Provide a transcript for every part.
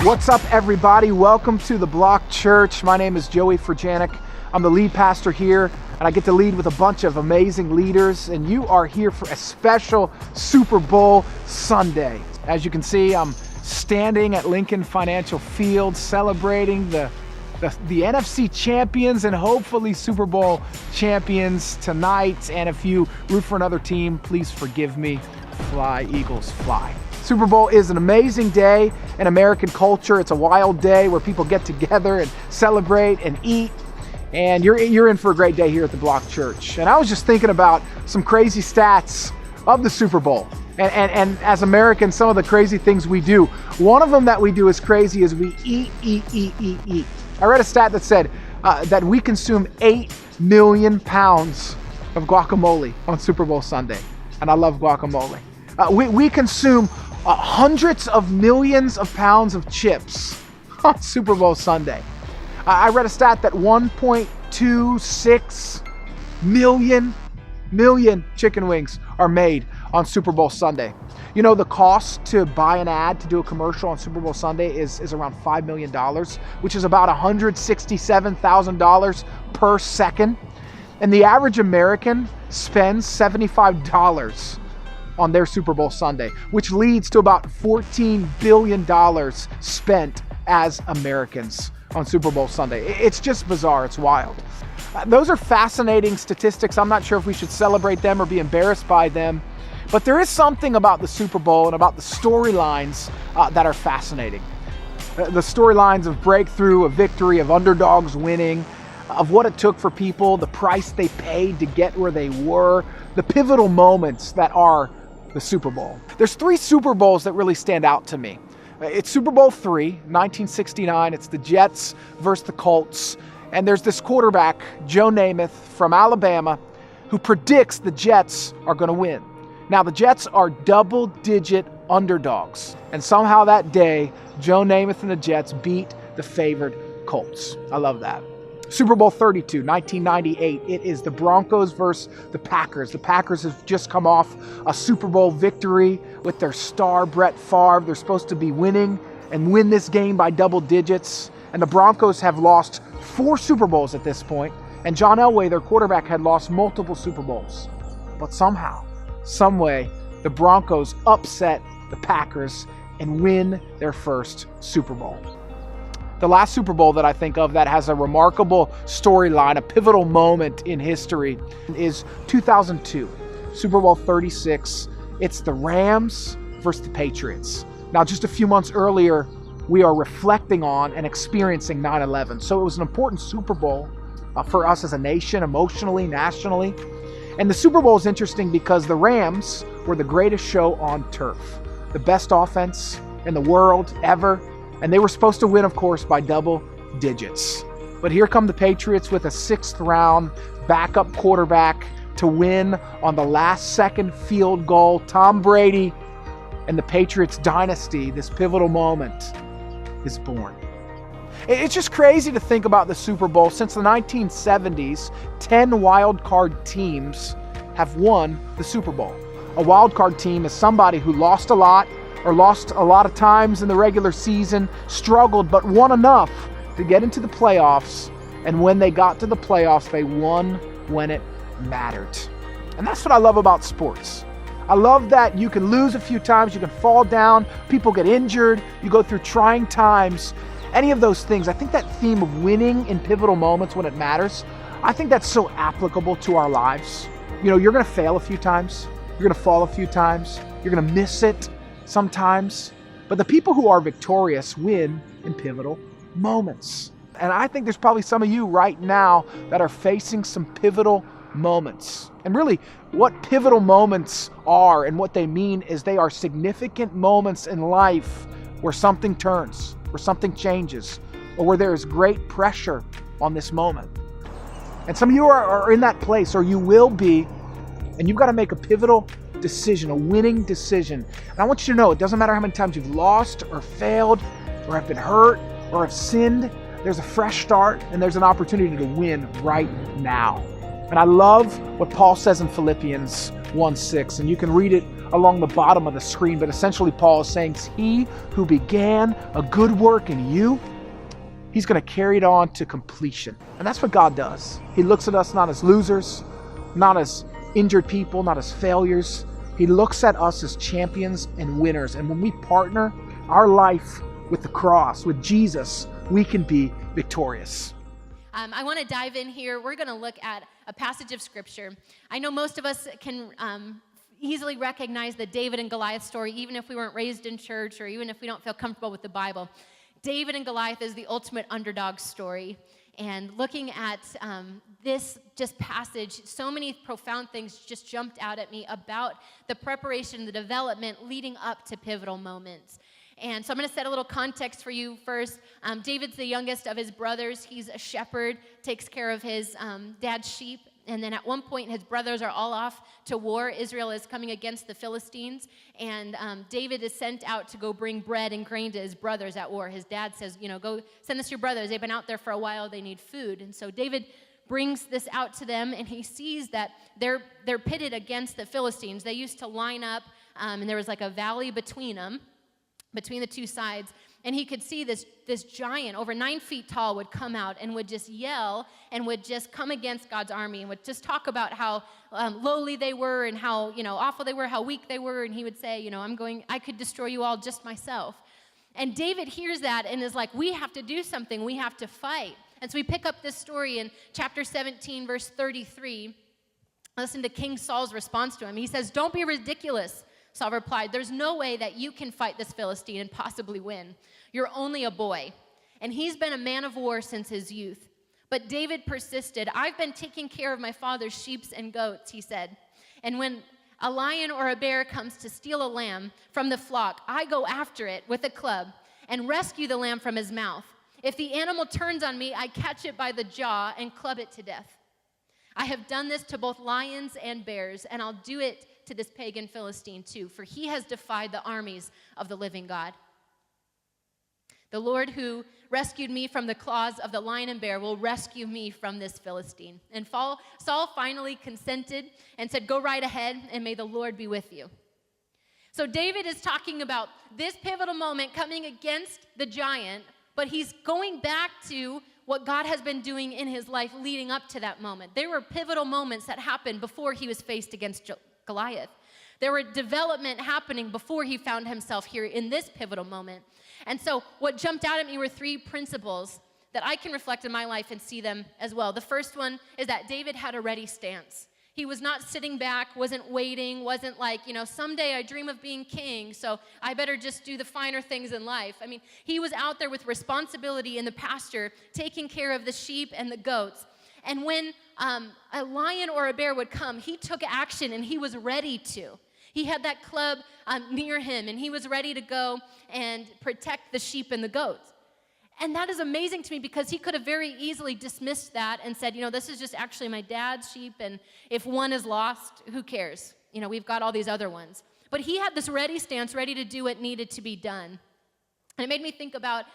What's up, everybody? Welcome to the Block Church. My name is Joey Frjanik. I'm the lead pastor here, and I get to lead with a bunch of amazing leaders, and you are here for a special Super Bowl Sunday. As you can see, I'm standing at Lincoln Financial Field celebrating the NFC champions and hopefully Super Bowl champions tonight. And if you root for another team, please forgive me. Fly, Eagles, fly. Super Bowl is an amazing day in American culture. It's a wild day where people get together and celebrate and eat. And you're in for a great day here at the Block Church. And I was just thinking about some crazy stats of the Super Bowl. And as Americans, some of the crazy things we do. One of them that we do is crazy is we eat. I read a stat that said that we consume 8 million pounds of guacamole on Super Bowl Sunday. And I love guacamole. We consume hundreds of millions of pounds of chips on Super Bowl Sunday. I read a stat that 1.26 million chicken wings are made on Super Bowl Sunday. You know, the cost to buy an ad to do a commercial on Super Bowl Sunday is around $5 million, which is about $167,000 per second. And the average American spends $75 on their Super Bowl Sunday, which leads to about $14 billion spent as Americans on Super Bowl Sunday. It's just bizarre. It's wild. Those are fascinating statistics. I'm not sure if we should celebrate them or be embarrassed by them, but there is something about the Super Bowl and about the storylines that are fascinating. The storylines of breakthrough, of victory, of underdogs winning, of what it took for people, the price they paid to get where they were, the pivotal moments that are the Super Bowl. There's 3 Super Bowls that really stand out to me. It's Super Bowl III, 1969. It's the Jets versus the Colts. And there's this quarterback, Joe Namath from Alabama, who predicts the Jets are going to win. Now, the Jets are double-digit underdogs. And somehow that day, Joe Namath and the Jets beat the favored Colts. I love that. Super Bowl 32, 1998. It is the Broncos versus the Packers. The Packers have just come off a Super Bowl victory with their star, Brett Favre. They're supposed to be winning and win this game by double digits. And the Broncos have lost 4 Super Bowls at this point. And John Elway, their quarterback, had lost multiple Super Bowls. But somehow, some way, the Broncos upset the Packers and win their first Super Bowl. The last Super Bowl that I think of that has a remarkable storyline, a pivotal moment in history, is 2002, Super Bowl 36. It's the Rams versus the Patriots. Now, just a few months earlier, we are reflecting on and experiencing 9/11. So it was an important Super Bowl for us as a nation, emotionally, nationally. And the Super Bowl is interesting because the Rams were the greatest show on turf, the best offense in the world ever. And they were supposed to win, of course, by double digits. But here come the Patriots with a 6th round backup quarterback to win on the last second field goal. Tom Brady and the Patriots dynasty, this pivotal moment, is born. It's just crazy to think about the Super Bowl. Since the 1970s, 10 wild card teams have won the Super Bowl. A wild card team is somebody who lost a lot, or lost a lot of times in the regular season, struggled, but won enough to get into the playoffs. And when they got to the playoffs, they won when it mattered. And that's what I love about sports. I love that you can lose a few times, you can fall down, people get injured, you go through trying times, any of those things. I think that theme of winning in pivotal moments when it matters, I think that's so applicable to our lives. You know, you're going to fail a few times, you're going to fall a few times, you're going to miss it sometimes, but the people who are victorious win in pivotal moments. And I think there's probably some of you right now that are facing some pivotal moments. And really, what pivotal moments are and what they mean is they are significant moments in life where something turns, where something changes, or where there is great pressure on this moment. And some of you are in that place, or you will be, and you've got to make a pivotal decision, a winning decision. And I want you to know, it doesn't matter how many times you've lost or failed or have been hurt or have sinned, there's a fresh start and there's an opportunity to win right now. And I love what Paul says in Philippians 1:6, and you can read it along the bottom of the screen, but essentially Paul is saying, he who began a good work in you, he's going to carry it on to completion. And that's what God does. He looks at us not as losers, not as injured people, not as failures. He looks at us as champions and winners. And when we partner our life with the cross, with Jesus, we can be victorious. I want to dive in here. We're going to look at a passage of Scripture. I know most of us can easily recognize the David and Goliath story, even if we weren't raised in church or even if we don't feel comfortable with the Bible. David and Goliath is the ultimate underdog story. And looking at this just passage, so many profound things just jumped out at me about the preparation, the development leading up to pivotal moments. And so I'm going to set a little context for you first. David's the youngest of his brothers. He's a shepherd, takes care of his dad's sheep. And then at one point, his brothers are all off to war. Israel is coming against the Philistines. And David is sent out to go bring bread and grain to his brothers at war. His dad says, go send this to your brothers. They've been out there for a while. They need food. And so David brings this out to them, and he sees that they're pitted against the Philistines. They used to line up, and there was like a valley between them, between the two sides, and he could see this giant, over 9 feet tall, would come out and would just yell and would just come against God's army and would just talk about how lowly they were and how awful they were, how weak they were, and he would say, I could destroy you all just myself. And David hears that and is like, we have to do something, we have to fight. And so we pick up this story in chapter 17, verse 33. Listen to King Saul's response to him. He says, "Don't be ridiculous." Saul replied, "There's no way that you can fight this Philistine and possibly win. You're only a boy, and he's been a man of war since his youth." But David persisted. "I've been taking care of my father's sheep and goats," he said. "And when a lion or a bear comes to steal a lamb from the flock, I go after it with a club and rescue the lamb from his mouth. If the animal turns on me, I catch it by the jaw and club it to death. I have done this to both lions and bears, and I'll do it to this pagan Philistine too, for he has defied the armies of the living God. The Lord who rescued me from the claws of the lion and bear will rescue me from this Philistine." And Saul finally consented and said, "Go right ahead, and may the Lord be with you." So David is talking about this pivotal moment coming against the giant, but he's going back to what God has been doing in his life leading up to that moment. There were pivotal moments that happened before he was faced against Goliath. There were development happening before he found himself here in this pivotal moment. And so what jumped out at me were 3 principles that I can reflect in my life and see them as well. The first one is that David had a ready stance. He was not sitting back, wasn't waiting, wasn't like, someday I dream of being king, so I better just do the finer things in life. I mean, he was out there with responsibility in the pasture, taking care of the sheep and the goats. And when a lion or a bear would come, he took action and he was ready to. He had that club near him, and he was ready to go and protect the sheep and the goats. And that is amazing to me because he could have very easily dismissed that and said, this is just actually my dad's sheep, and if one is lost, who cares? We've got all these other ones. But he had this ready stance, ready to do what needed to be done. And it made me think about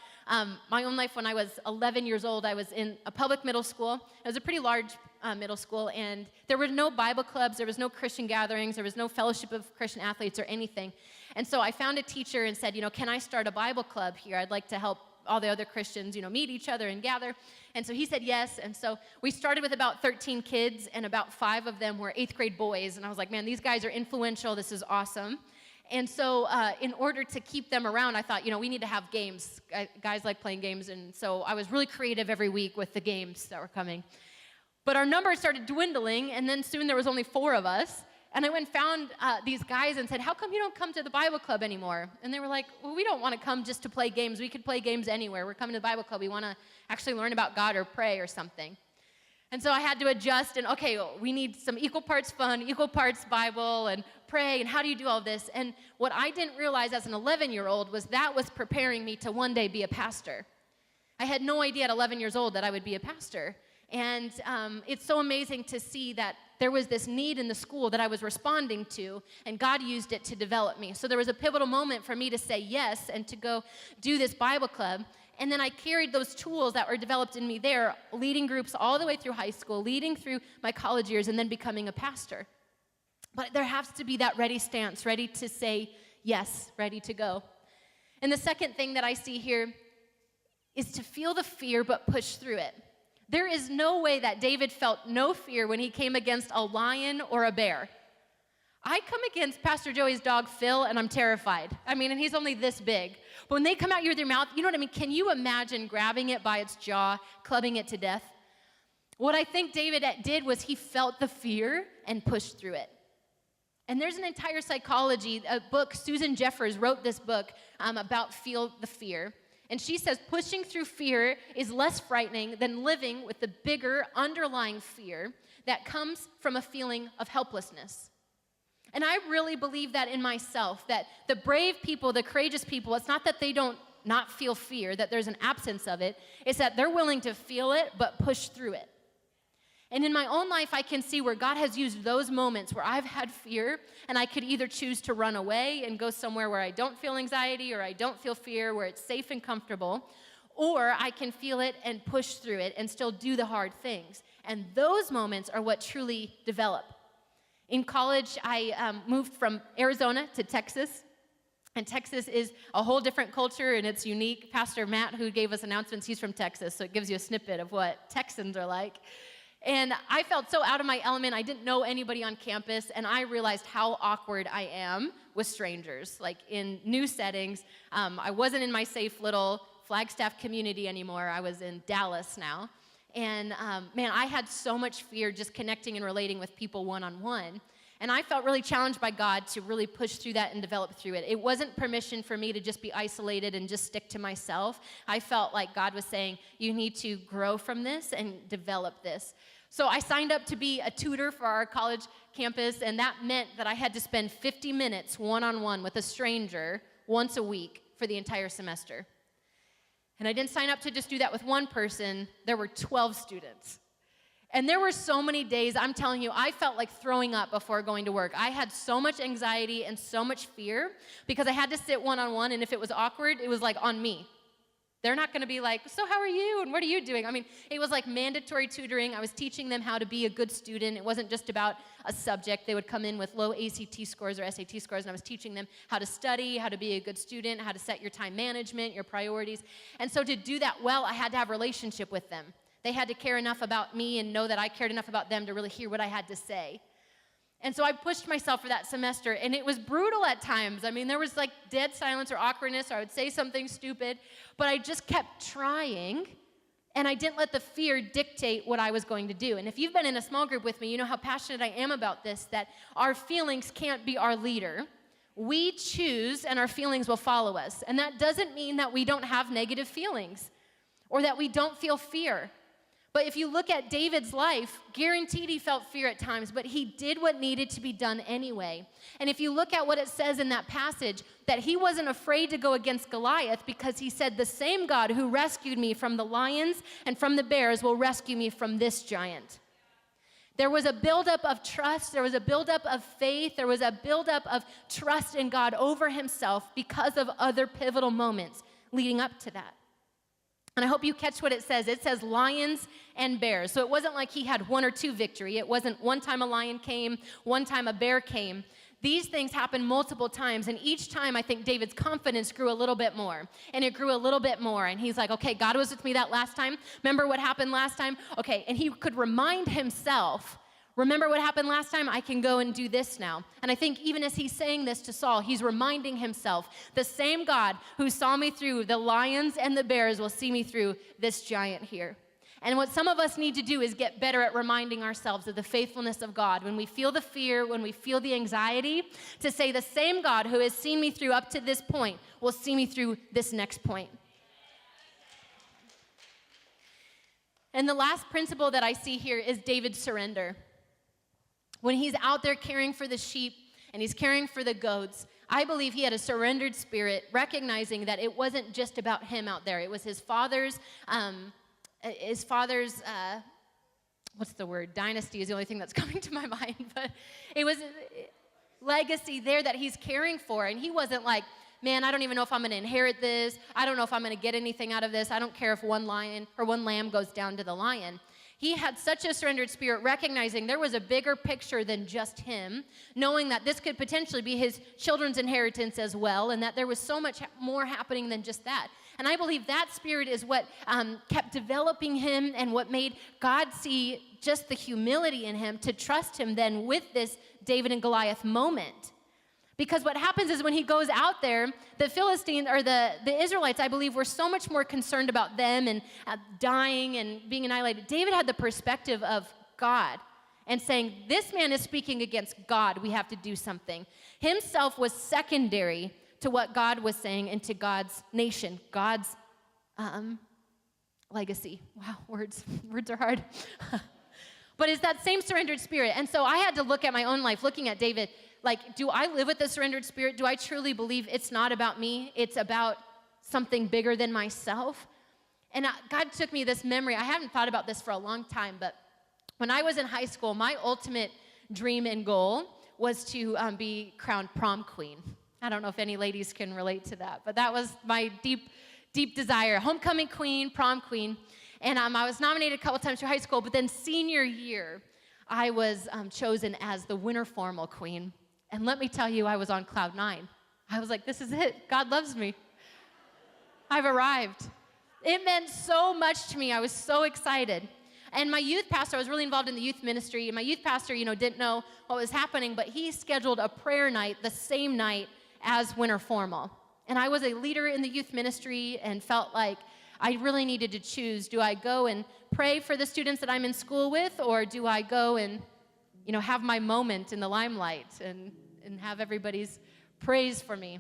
my own life. When I was 11 years old, I was in a public middle school. It was a pretty large middle school, and there were no Bible clubs, there was no Christian gatherings, there was no fellowship of Christian athletes or anything. And so I found a teacher and said, can I start a Bible club here? I'd like to help all the other Christians, meet each other and gather. And so he said yes. And so we started with about 13 kids, and about 5 of them were 8th grade boys. And I was like, man, these guys are influential. This is awesome. And so in order to keep them around, I thought, we need to have games. Guys like playing games. And so I was really creative every week with the games that were coming. But our numbers started dwindling, and then soon there was only 4 of us. And I went and found these guys and said, "How come you don't come to the Bible club anymore?" And they were like, "Well, we don't want to come just to play games. We could play games anywhere. We're coming to the Bible club. We want to actually learn about God or pray or something." And so I had to adjust, and okay, we need some equal parts fun, equal parts Bible, and pray, and how do you do all this? And what I didn't realize as an 11-year-old was that was preparing me to one day be a pastor. I had no idea at 11 years old that I would be a pastor. And it's so amazing to see that there was this need in the school that I was responding to, and God used it to develop me. So there was a pivotal moment for me to say yes and to go do this Bible club. And then I carried those tools that were developed in me there, leading groups all the way through high school, leading through my college years, and then becoming a pastor. But there has to be that ready stance, ready to say yes, ready to go. And the second thing that I see here is to feel the fear but push through it. There is no way that David felt no fear when he came against a lion or a bear. I come against Pastor Joey's dog, Phil, and I'm terrified. I mean, and he's only this big. But when they come out with their mouth, you know what I mean? Can you imagine grabbing it by its jaw, clubbing it to death? What I think David did was he felt the fear and pushed through it. And there's an entire psychology, a book, Susan Jeffers wrote this book about feel the fear. And she says pushing through fear is less frightening than living with the bigger underlying fear that comes from a feeling of helplessness. And I really believe that in myself, that the brave people, the courageous people, it's not that they don't not feel fear, that there's an absence of it. It's that they're willing to feel it but push through it. And in my own life, I can see where God has used those moments where I've had fear, and I could either choose to run away and go somewhere where I don't feel anxiety or I don't feel fear, where it's safe and comfortable, or I can feel it and push through it and still do the hard things. And those moments are what truly develop. In college, I moved from Arizona to Texas. And Texas is a whole different culture, and it's unique. Pastor Matt, who gave us announcements, he's from Texas, so it gives you a snippet of what Texans are like. And I felt so out of my element. I didn't know anybody on campus, and I realized how awkward I am with strangers, like in new settings. I wasn't in my safe little Flagstaff community anymore. I was in Dallas now. And man, I had so much fear just connecting and relating with people one-on-one. And I felt really challenged by God to really push through that and develop through it. It wasn't permission for me to just be isolated and just stick to myself. I felt like God was saying, you need to grow from this and develop this. So I signed up to be a tutor for our college campus, and that meant that I had to spend 50 minutes one-on-one with a stranger once a week for the entire semester. And I didn't sign up to just do that with one person. There were 12 students. And there were so many days, I'm telling you, I felt like throwing up before going to work. I had so much anxiety and so much fear because I had to sit one-on-one, and if it was awkward, it was like on me. They're not going to be like, so how are you, and what are you doing? I mean, it was like mandatory tutoring. I was teaching them how to be a good student. It wasn't just about a subject. They would come in with low ACT scores or SAT scores, and I was teaching them how to study, how to be a good student, how to set your time management, your priorities. And so to do that well, I had to have a relationship with them. They had to care enough about me and know that I cared enough about them to really hear what I had to say. And so I pushed myself for that semester, and it was brutal at times. I mean, there was like dead silence or awkwardness, or I would say something stupid, but I just kept trying, and I didn't let the fear dictate what I was going to do. And if you've been in a small group with me, you know how passionate I am about this, that our feelings can't be our leader. We choose, and our feelings will follow us. And that doesn't mean that we don't have negative feelings or that we don't feel fear. But if you look at David's life, guaranteed he felt fear at times, but he did what needed to be done anyway. And if you look at what it says in that passage, that he wasn't afraid to go against Goliath because he said, the same God who rescued me from the lions and from the bears will rescue me from this giant. There was a buildup of trust. There was a buildup of faith. There was a buildup of trust in God over himself because of other pivotal moments leading up to that. And I hope you catch what it says. It says lions and bears. So it wasn't like he had one or two victory. It wasn't one time a lion came, one time a bear came. These things happened multiple times, and each time I think David's confidence grew a little bit more, and it grew a little bit more, and he's like, okay, God was with me that last time. Remember what happened last time? Okay, and he could remind himself, remember what happened last time? I can go and do this now. And I think even as he's saying this to Saul, he's reminding himself, the same God who saw me through the lions and the bears will see me through this giant here. And what some of us need to do is get better at reminding ourselves of the faithfulness of God. When we feel the fear, when we feel the anxiety, to say the same God who has seen me through up to this point will see me through this next point. And the last principle that I see here is David's surrender. When he's out there caring for the sheep and he's caring for the goats, I believe he had a surrendered spirit, recognizing that it wasn't just about him out there. It was his father's what's the word? Dynasty is the only thing that's coming to my mind, but it was legacy there that he's caring for. And he wasn't like, man, I don't even know if I'm going to inherit this. I don't know if I'm going to get anything out of this. I don't care if one lion or one lamb goes down to the lion. He had such a surrendered spirit, recognizing there was a bigger picture than just him, knowing that this could potentially be his children's inheritance as well, and that there was so much more happening than just that. And I believe that spirit is what kept developing him and what made God see just the humility in him to trust him then with this David and Goliath moment. Because what happens is when he goes out there, the Philistines, or the Israelites, I believe, were so much more concerned about them and dying and being annihilated. David had the perspective of God and saying, this man is speaking against God. We have to do something. Himself was secondary to what God was saying and to God's nation, God's legacy. Wow, words are hard. But it's that same surrendered spirit. And so I had to look at my own life, looking at David, like, do I live with a surrendered spirit? Do I truly believe it's not about me? It's about something bigger than myself? And God took me this memory. I haven't thought about this for a long time, but when I was in high school, my ultimate dream and goal was to be crowned prom queen. I don't know if any ladies can relate to that, but that was my deep, deep desire. Homecoming queen, prom queen. And I was nominated a couple times through high school, but then senior year, I was chosen as the winter formal queen. And let me tell you, I was on cloud 9. I was like, this is it. God loves me. I've arrived. It meant so much to me. I was so excited. And my youth pastor, I was really involved in the youth ministry, and my youth pastor, didn't know what was happening, but he scheduled a prayer night the same night as winter formal. And I was a leader in the youth ministry and felt like I really needed to choose. Do I go and pray for the students that I'm in school with, or do I go and have my moment in the limelight and have everybody's praise for me?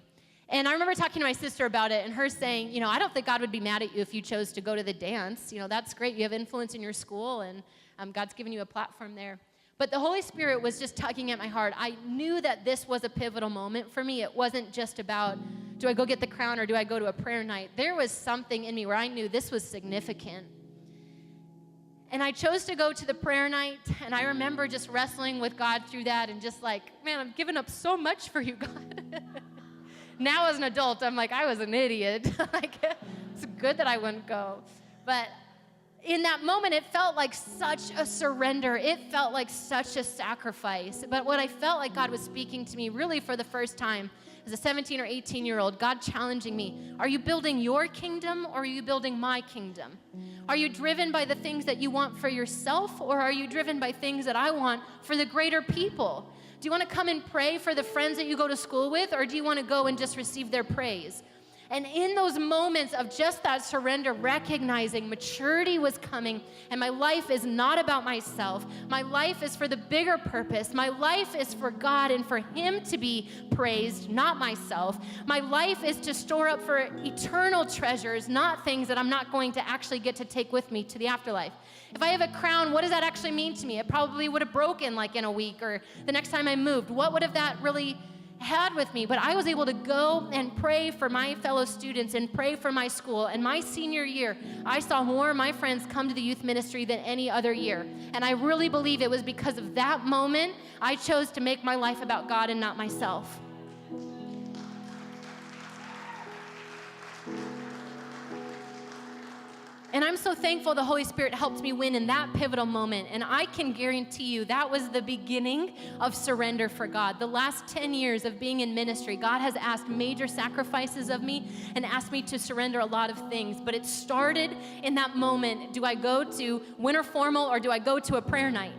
And I remember talking to my sister about it and her saying, I don't think God would be mad at you if you chose to go to the dance. That's great. You have influence in your school, and God's given you a platform there. But the Holy Spirit was just tugging at my heart. I knew that this was a pivotal moment for me. It wasn't just about, do I go get the crown or do I go to a prayer night? There was something in me where I knew this was significant. And I chose to go to the prayer night, and I remember just wrestling with God through that and just like, man, I've given up so much for you, God. Now as an adult, I'm like, I was an idiot. It's good that I wouldn't go. But in that moment, it felt like such a surrender. It felt like such a sacrifice. But what I felt like God was speaking to me really for the first time as a 17 or 18-year-old, God challenging me, are you building your kingdom or are you building my kingdom? Are you driven by the things that you want for yourself, or are you driven by things that I want for the greater people? Do you want to come and pray for the friends that you go to school with, or do you want to go and just receive their praise? And in those moments of just that surrender, recognizing maturity was coming, and my life is not about myself. My life is for the bigger purpose. My life is for God and for Him to be praised, not myself. My life is to store up for eternal treasures, not things that I'm not going to actually get to take with me to the afterlife. If I have a crown, what does that actually mean to me? It probably would have broken like in a week or the next time I moved. What would have that really had with me? But I was able to go and pray for my fellow students and pray for my school. And my senior year, I saw more of my friends come to the youth ministry than any other year. And I really believe it was because of that moment I chose to make my life about God and not myself. And I'm so thankful the Holy Spirit helped me win in that pivotal moment. And I can guarantee you that was the beginning of surrender for God. The last 10 years of being in ministry, God has asked major sacrifices of me and asked me to surrender a lot of things. But it started in that moment. Do I go to winter formal or do I go to a prayer night?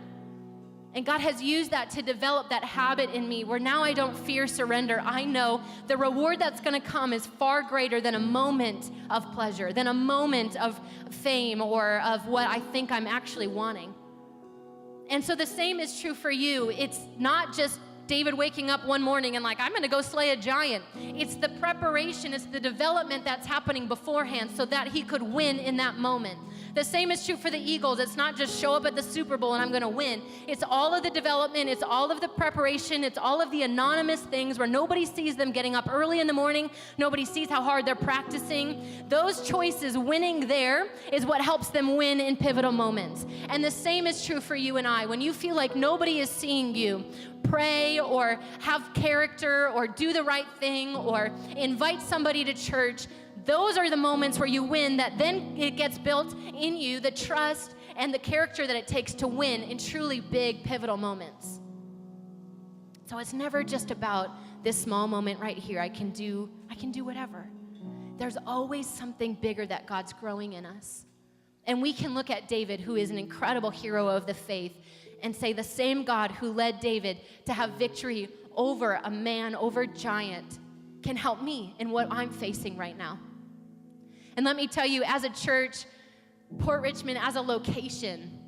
And God has used that to develop that habit in me where now I don't fear surrender. I know the reward that's going to come is far greater than a moment of pleasure, than a moment of fame or of what I think I'm actually wanting. And so the same is true for you. It's not just David waking up one morning and like, I'm going to go slay a giant. It's the preparation, it's the development that's happening beforehand so that he could win in that moment. The same is true for the Eagles. It's not just show up at the Super Bowl and I'm going to win. It's all of the development. It's all of the preparation. It's all of the anonymous things where nobody sees them getting up early in the morning. Nobody sees how hard they're practicing. Those choices, winning there, is what helps them win in pivotal moments. And the same is true for you and I. When you feel like nobody is seeing you pray or have character or do the right thing or invite somebody to church, those are the moments where you win, that then it gets built in you, the trust and the character that it takes to win in truly big, pivotal moments. So it's never just about this small moment right here. I can do whatever. There's always something bigger that God's growing in us. And we can look at David, who is an incredible hero of the faith, and say the same God who led David to have victory over a man, over a giant, can help me in what I'm facing right now. And let me tell you, as a church, Port Richmond as a location,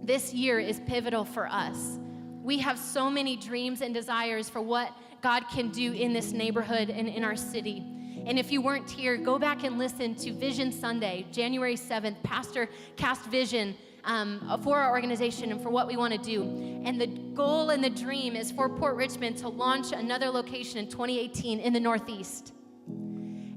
this year is pivotal for us. We have so many dreams and desires for what God can do in this neighborhood and in our city. And if you weren't here, go back and listen to Vision Sunday, January 7th. Pastor cast vision for our organization and for what we want to do. And the goal and the dream is for Port Richmond to launch another location in 2018 in the Northeast.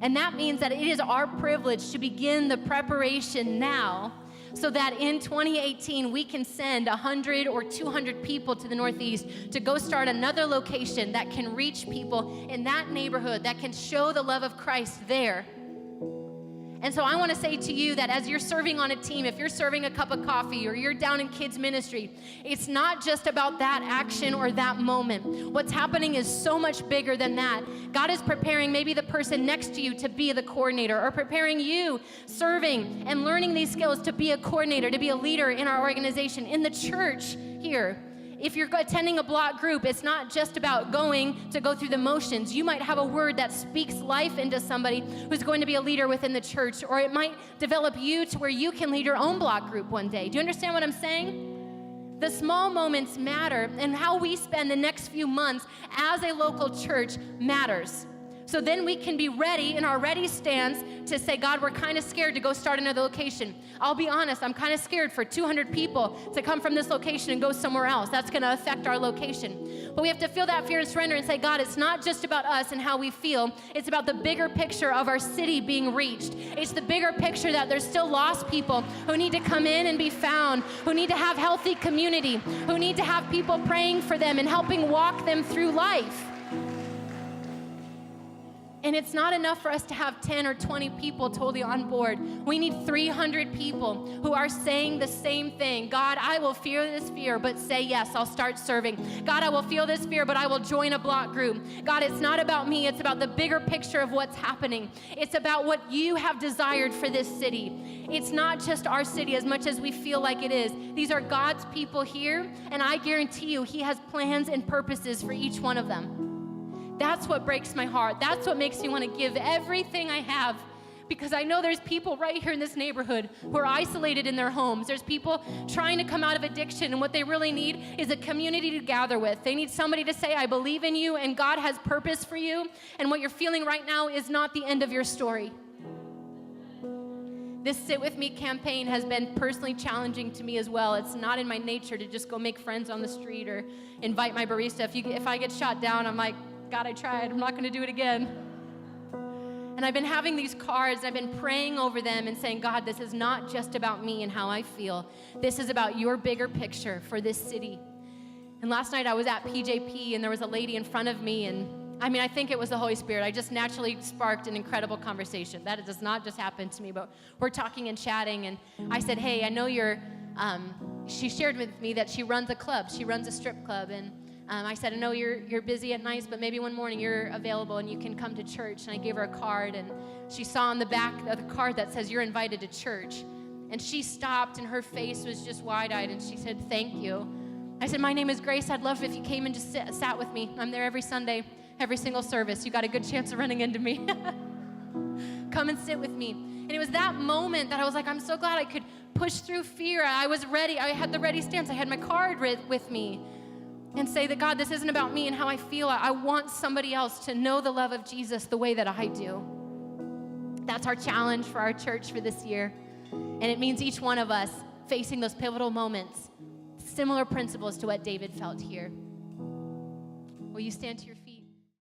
And that means that it is our privilege to begin the preparation now, so that in 2018, we can send 100 or 200 people to the Northeast to go start another location that can reach people in that neighborhood, that can show the love of Christ there. And so I want to say to you that as you're serving on a team, if you're serving a cup of coffee or you're down in kids ministry, it's not just about that action or that moment. What's happening is so much bigger than that. God is preparing maybe the person next to you to be the coordinator, or preparing you serving and learning these skills to be a coordinator, to be a leader in our organization, in the church here. If you're attending a block group, it's not just about going to go through the motions. You might have a word that speaks life into somebody who's going to be a leader within the church, or it might develop you to where you can lead your own block group one day. Do you understand what I'm saying? The small moments matter, and how we spend the next few months as a local church matters. So then we can be ready in our ready stance to say, God, we're kind of scared to go start another location. I'll be honest, I'm kind of scared for 200 people to come from this location and go somewhere else. That's going to affect our location. But we have to feel that fear and surrender and say, God, it's not just about us and how we feel. It's about the bigger picture of our city being reached. It's the bigger picture that there's still lost people who need to come in and be found, who need to have healthy community, who need to have people praying for them and helping walk them through life. And it's not enough for us to have 10 or 20 people totally on board. We need 300 people who are saying the same thing. God, I will feel this fear, but say yes, I'll start serving. God, I will feel this fear, but I will join a block group. God, it's not about me. It's about the bigger picture of what's happening. It's about what you have desired for this city. It's not just our city as much as we feel like it is. These are God's people here, and I guarantee you, He has plans and purposes for each one of them. That's what breaks my heart. That's what makes me want to give everything I have, because I know there's people right here in this neighborhood who are isolated in their homes. There's people trying to come out of addiction, and what they really need is a community to gather with. They need somebody to say, I believe in you, and God has purpose for you, and what you're feeling right now is not the end of your story. This Sit With Me campaign has been personally challenging to me as well. It's not in my nature to just go make friends on the street or invite my barista. If I get shot down, I'm like, God, I tried. I'm not going to do it again. And I've been having these cards, and I've been praying over them and saying, God, this is not just about me and how I feel. This is about your bigger picture for this city. And last night I was at PJP, and there was a lady in front of me, and I think it was the Holy Spirit. I just naturally sparked an incredible conversation. That does not just happen to me, but we're talking and chatting, and I said, hey, I know you're, she shared with me that she runs a club. She runs a strip club, and I said, I know you're busy at nights, but maybe one morning you're available and you can come to church. And I gave her a card, and she saw on the back of the card that says, you're invited to church. And she stopped, and her face was just wide-eyed, and she said, thank you. I said, my name is Grace. I'd love if you came and just sat with me. I'm there every Sunday, every single service. You got a good chance of running into me. Come and sit with me. And it was that moment that I was like, I'm so glad I could push through fear. I was ready. I had the ready stance. I had my card with me. And say that, God, this isn't about me and how I feel. I want somebody else to know the love of Jesus the way that I do. That's our challenge for our church for this year. And it means each one of us facing those pivotal moments, similar principles to what David felt here. Will you stand to your feet?